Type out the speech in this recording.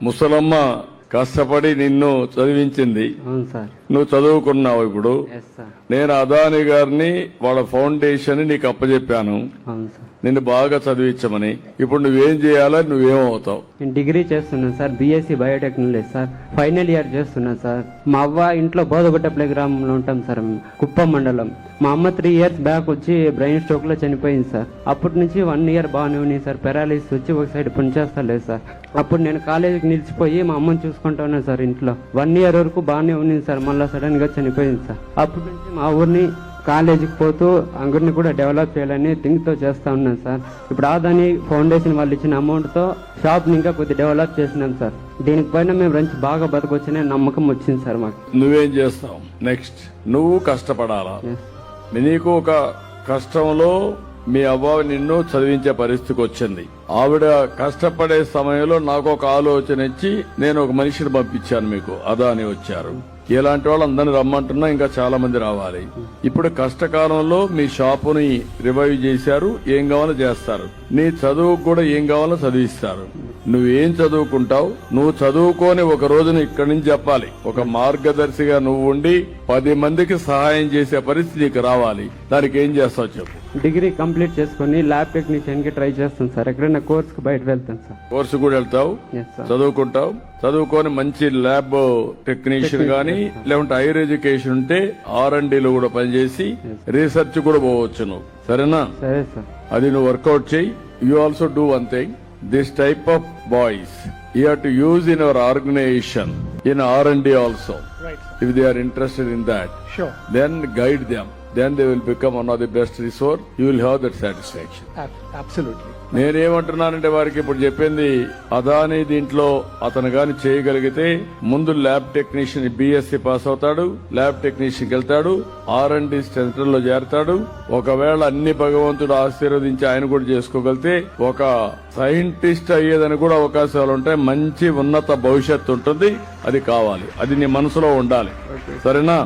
ముసలమ్మ కష్టపడి నిన్ను చదివించింది. అవును సార్. నువ్వు చదువుకున్నావు. ఇప్పుడు ఎస్ సార్. నేను అదాని గారిని వాళ్ళ ఫౌండేషన్ నీకు అప్పచెప్పాను, అవును సార్. నిన్ను బాగా చదివించమని. ఇప్పుడు నువ్వేం చేయాలో, నువ్వేమవుతావు? నేను డిగ్రీ చేస్తున్నాను sir, BSc biotechnology sir, final year చేస్తున్నాను సార్. మా అవ్వ ఇంట్లో బోధగుట్టపల్లి గ్రామంలో ఉంటాం సార్, కుప్పం మండలం. మా అమ్మ 3 years బ్యాక్ వచ్చి బ్రెయిన్ స్ట్రోక్ లో చనిపోయింది సార్. అప్పటి నుంచి 1 year బాగానే ఉంది సార్, పెరాలిసిస్ వచ్చి ఒక సైడ్ పనిచేస్తలేదు సార్. అప్పుడు నేను కాలేజీకి నిలిచిపోయి మా అమ్మని చూసుకుంటా ఉన్నాను సార్ ఇంట్లో. 1 year వరకు బాగానే ఉంది సార్, మళ్ళీ సడన్ గా చనిపోయింది సార్. అప్పటి నుంచి మా ఊరిని కాలేజీకి పోతూ అంగడిని కూడా డెవలప్ చేయాలని థింక్ తో చేస్తా ఉన్నాను సార్. ఇప్పుడు ఆదాని ఫౌండేషన్ వాళ్ళు ఇచ్చిన అమౌంట్ తో షాప్ ని ఇంకా కొద్దిగా డెవలప్ చేసినాం సార్. దీనిపైన మేము రంచి బాగా బతకొచ్చనే నమ్మకం వచ్చింది సార్ మాకు. నువ్వేం చేస్తావు నెక్స్ట్? నువ్వు కష్టపడాలా. నీకు ఒక కష్టంలో మీ అవ్వ నిన్ను చదివించే పరిస్థితికి వచ్చింది. ఆవిడ కష్టపడే సమయంలో నాకు ఒక ఆలోచన ఇచ్చి నేను ఒక మనిషిని పంపించాను మీకు, అదాని వచ్చారు. ఇలాంటి వాళ్ళు అందరిని రమ్మంటున్నా, ఇంకా చాలా మంది రావాలి. ఇప్పుడు కష్టకాలంలో మీ షాపుని రివైవ్ చేశారు, ఏం కావాలో చేస్తారు. నీ చదువుకు కూడా ఏం కావాలో చదివిస్తారు. నువ్వేం చదువుకుంటావు? నువ్వు చదువుకొని ఒక రోజున ఇక్కడి నుంచి చెప్పాలి. ఒక మార్గదర్శిగా నువ్వు ఉండి 10 మందికి సహాయం చేసే పరిస్థితి నీకు రావాలి. దానికి ఏం చేస్తావు చెప్పు? డిగ్రీ కంప్లీట్ చేసుకుని ల్యాబ్ టెక్నీషియన్ కి ట్రై చేస్తాను సార్. ఎక్కడైనా కోర్స్ కి బయట వెళ్తాను సార్. కోర్సు కూడా వెళ్తావు, చదువుకుంటావు. చదువుకొని మంచి ల్యాబ్ టెక్నీషియన్ గానీ లేకుంటే హైయర్ ఎడ్యుకేషన్ ఉంటే R&Dలో కూడా పనిచేసి రీసెర్చ్ కూడా పోవచ్చు నువ్వు. సరేనా? సరే సార్. అది నువ్వు వర్కౌట్ చేయి. You also do one thing. This type of boys you have to use in our organization in R&D also. Right. If they are interested in that, Sure. then guide them. Then they will become one of the best resource. You will have that satisfaction. Absolutely. నేనేమంటున్నానంటే వారికి ఇప్పుడు చెప్పింది, అదాని దీంట్లో అతను గాని చేయగలిగితే ముందు lab technician BSc pass అవుతాడు, ల్యాబ్ టెక్నీషియన్ వెళ్తాడు, R&D సెంటర్ లో చేరతాడు. ఒకవేళ అన్ని భగవంతుడు ఆశీర్వదించి ఆయన కూడా చేసుకోగలిగితే ఒక సైంటిస్ట్ అయ్యేదని కూడా అవకాశాలు ఉంటాయి. మంచి ఉన్నత భవిష్యత్తు ఉంటుంది. అది కావాలి, అది నీ మనసులో ఉండాలి. సరేనా?